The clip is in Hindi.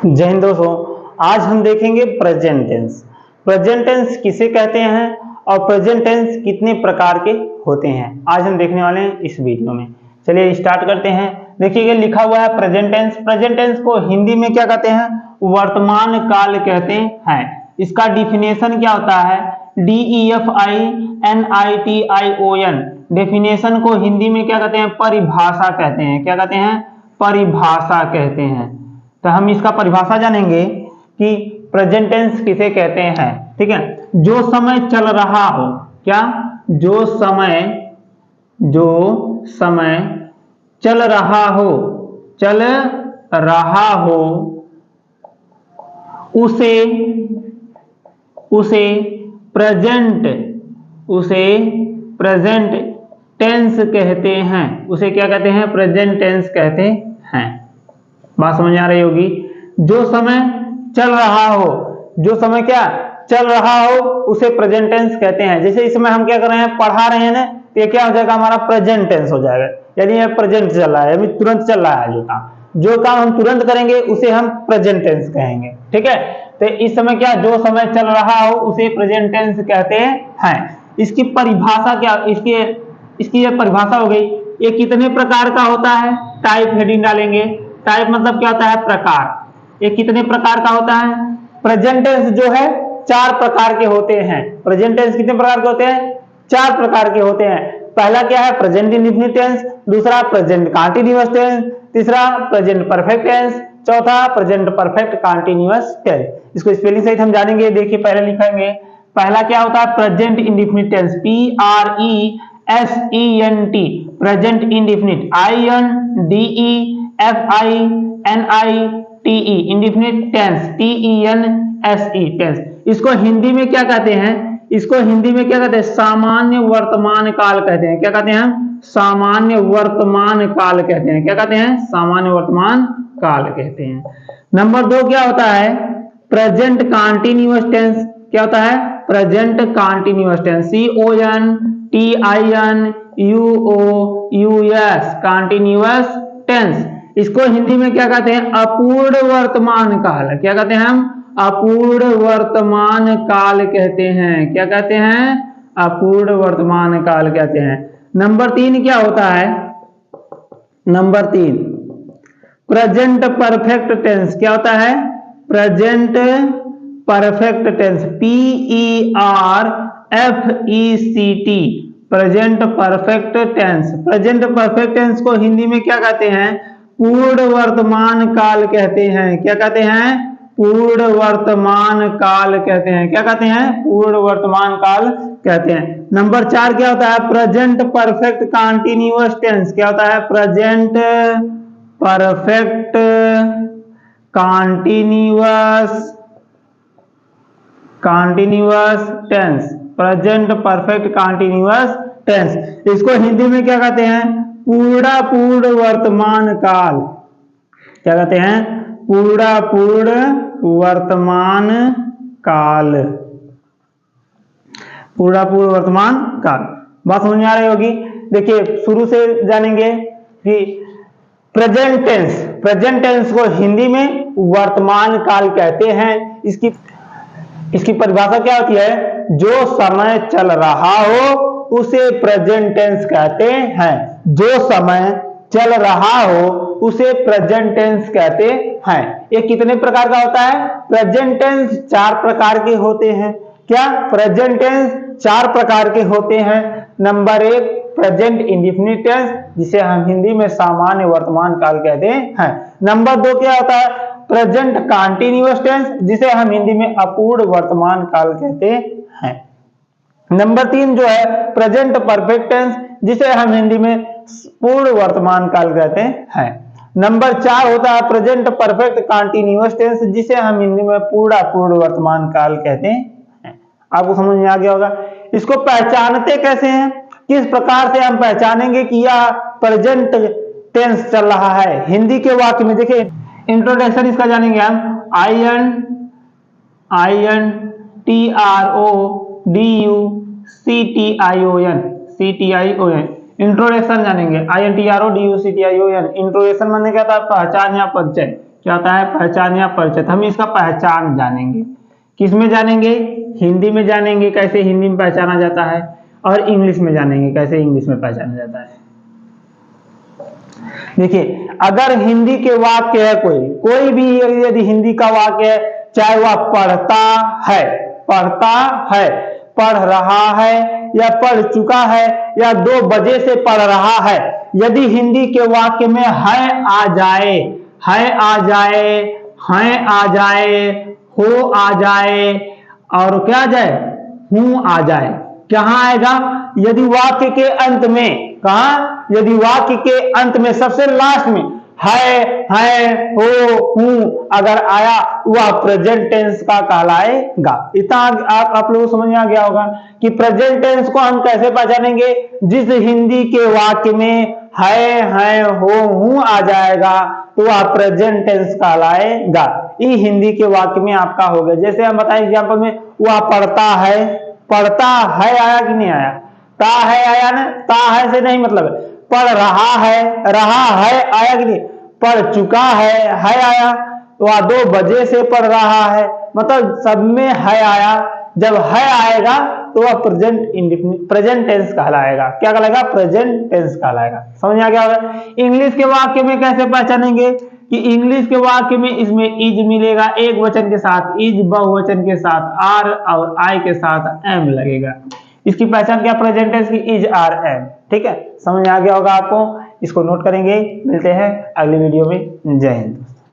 जय हिंद दोस्तों, आज हम देखेंगे प्रेजेंट टेंस। प्रेजेंट टेंस किसे कहते हैं और प्रेजेंट टेंस कितने प्रकार के होते हैं, आज हम देखने वाले हैं इस वीडियो में। चलिए स्टार्ट करते हैं। देखिए लिखा हुआ है प्रेजेंट टेंस। प्रेजेंट टेंस को हिंदी में क्या कहते हैं? वर्तमान काल कहते हैं। इसका डिफिनेशन क्या होता है? DEFINITION। डेफिनेशन को हिंदी में क्या कहते हैं? परिभाषा कहते हैं। क्या कहते हैं? परिभाषा कहते हैं। तो हम इसका परिभाषा जानेंगे कि प्रेजेंट टेंस किसे कहते हैं। ठीक है, जो समय चल रहा हो। क्या? जो समय चल रहा हो उसे प्रेजेंट टेंस कहते हैं। उसे क्या कहते हैं? प्रेजेंट टेंस कहते हैं। बात समझ आ रही होगी। जो समय चल रहा हो, जो समय क्या चल रहा हो उसे प्रेजेंट टेंस कहते हैं। जैसे इस समय हम क्या कर रहे हैं? पढ़ा रहे हैं ना, तो ये क्या हो जाएगा? हमारा प्रेजेंट टेंस हो जाएगा। यानी ये प्रेजेंट चल रहा है, अभी तुरंत चल रहा है। जो काम हम तुरंत करेंगे उसे हम प्रेजेंट टेंस कहेंगे। ठीक है, तो इस समय क्या, जो समय चल रहा हो उसे प्रेजेंट टेंस कहते हैं। इसकी परिभाषा क्या? इसकी ये परिभाषा हो गई। ये कितने प्रकार का होता है? टाइप हेडिंग डालेंगे। टाइप मतलब क्या होता है? प्रकार। ये कितने प्रकार का होता है? प्रेजेंट टेंस जो है 4 प्रकार के होते हैं। प्रेजेंट टेंस कितने प्रकार के होते हैं? 4 प्रकार के होते हैं। पहला क्या है? Present indefinite tense. दूसरा प्रेजेंट कंटीन्यूअस टेंस। तीसरा प्रेजेंट परफेक्ट टेंस। चौथा प्रेजेंट परफेक्ट कंटीन्यूअस टेंस। इसको स्पेलिंग सहित हम जानेंगे। देखिए पहले लिखेंगे। पहला क्या होता है? Present indefinite tense. PRESENT। Present indefinite. INDEFINITE। Indefinite tense. TENSE tense. इसको हिंदी में क्या कहते हैं? इसको हिंदी में क्या कहते हैं? सामान्य वर्तमान काल कहते हैं। क्या कहते हैं? सामान्य वर्तमान काल कहते हैं। क्या कहते हैं? सामान्य वर्तमान काल कहते हैं। नंबर 2 क्या होता है? Present continuous tense. क्या होता है? Present continuous tense. CONTINUOUS continuous tense. इसको हिंदी में क्या कहते हैं? अपूर्ण वर्तमान काल। क्या कहते हैं हम? अपूर्ण वर्तमान काल कहते हैं। क्या कहते हैं? अपूर्ण वर्तमान काल कहते हैं। नंबर 3 क्या होता है? Number 3 present perfect tense. क्या होता है? Present perfect tense. PERFECT। Present perfect tense. Present perfect tense को हिंदी में क्या कहते हैं? पूर्ण वर्तमान काल कहते हैं। क्या कहते हैं? पूर्ण वर्तमान काल कहते हैं। क्या कहते हैं? पूर्ण वर्तमान काल कहते हैं। नंबर 4 क्या होता है? Present perfect continuous tense. क्या होता है? Present perfect continuous tense. Present perfect continuous tense. इसको हिंदी में क्या कहते हैं? पूर्ण वर्तमान काल। क्या कहते हैं? पूर्ण वर्तमान काल। पूर्ण वर्तमान काल। बात समझ में आ रही होगी। देखिए शुरू से जानेंगे कि प्रेजेंट टेंस को हिंदी में वर्तमान काल कहते हैं। इसकी परिभाषा क्या होती है? जो समय चल रहा हो उसे प्रेजेंट टेंस कहते हैं। जो समय चल रहा हो उसे प्रेजेंट टेंस कहते हैं। ये कितने प्रकार का होता है? प्रेजेंट टेंस 4 प्रकार के होते हैं। क्या? प्रेजेंट टेंस 4 प्रकार के होते हैं। नंबर 1 प्रेजेंट इंडेफिनिट टेंस, जिसे हम हिंदी में सामान्य वर्तमान काल कहते हैं। नंबर 2 क्या होता है? प्रेजेंट कंटीन्यूअस टेंस, जिसे हम हिंदी में अपूर्ण वर्तमान काल कहते हैं। नंबर 3 जो है प्रेजेंट परफेक्ट टेंस, जिसे हम हिंदी में पूर्ण वर्तमान काल कहते हैं। नंबर 4 होता है प्रेजेंट परफेक्ट कंटीन्यूअस टेंस, जिसे हम हिंदी में पूर्ण वर्तमान काल कहते हैं। आपको समझ में आ गया होगा। इसको पहचानते कैसे हैं? किस प्रकार से हम पहचानेंगे कि यह प्रेजेंट टेंस चल रहा है? हिंदी के वाक्य में देखिए, इंट्रोडक्शन इसका जानेंगे हम। INTRODUCTION इंट्रोडक्शन जानेंगे। INTRODUCTION इंट्रोडक्शन माने क्या था? पहचान या परिचय। क्या होता है, पहचान या परिचय। हम इसका पहचान जानेंगे, किस में जानेंगे, हिंदी में जानेंगे कैसे हिंदी में पहचाना जाता है, और इंग्लिश में जानेंगे कैसे इंग्लिश में पहचाना जाता है। देखिए अगर हिंदी के वाक्य है, कोई भी यदि हिंदी का वाक्य है, चाहे वह पढ़ता है, पढ़ रहा है, या पढ़ चुका है, या 2 बजे से पढ़ रहा है, यदि हिंदी के वाक्य में है आ जाए, हैं आ जाए, हो आ जाए, और क्या आ जाए, हूं आ जाए, कहां आएगा, यदि वाक्य के अंत में, कहा, यदि वाक्य के अंत में सबसे लास्ट में है, हो, हूं अगर आया, वह प्रेजेंट टेंस का कहलाएगा। इतना आप लोगों को समझ में आ गया होगा कि प्रेजेंट टेंस को हम कैसे पहचानेंगे, जिस हिंदी के वाक्य में है, हो, हूं आ जाएगा तो वह प्रेजेंट टेंस कहलाएगा। ये हिंदी के वाक्य में आपका हो गया। जैसे हम बताएं एग्जाम्पल में, वह पढ़ता है आया कि नहीं आया, ता है आया ना, ता है से नहीं मतलब है, पढ़ रहा है आया कि नहीं, पढ़ चुका है आया, वह 2 बजे से पढ़ रहा है, मतलब सब में है आया। जब है आएगा तो वह प्रेजेंट टेंस कहलाएगा। क्या कहलाएगा, प्रेजेंट टेंस कहलाएगा। समझ में आ गया होगा। इंग्लिश के वाक्य में कैसे पहचानेंगे कि इंग्लिश के वाक्य में इसमें इज मिलेगा, एक वचन के साथ इज, बहुवचन के साथ आर, और आई के साथ एम लगेगा। इसकी पहचान क्या, प्रेजेंट टेंस की, इज, आर, एम। ठीक है, समझ में आ गया होगा आपको। इसको नोट करेंगे। मिलते हैं अगली वीडियो में। जय हिंद।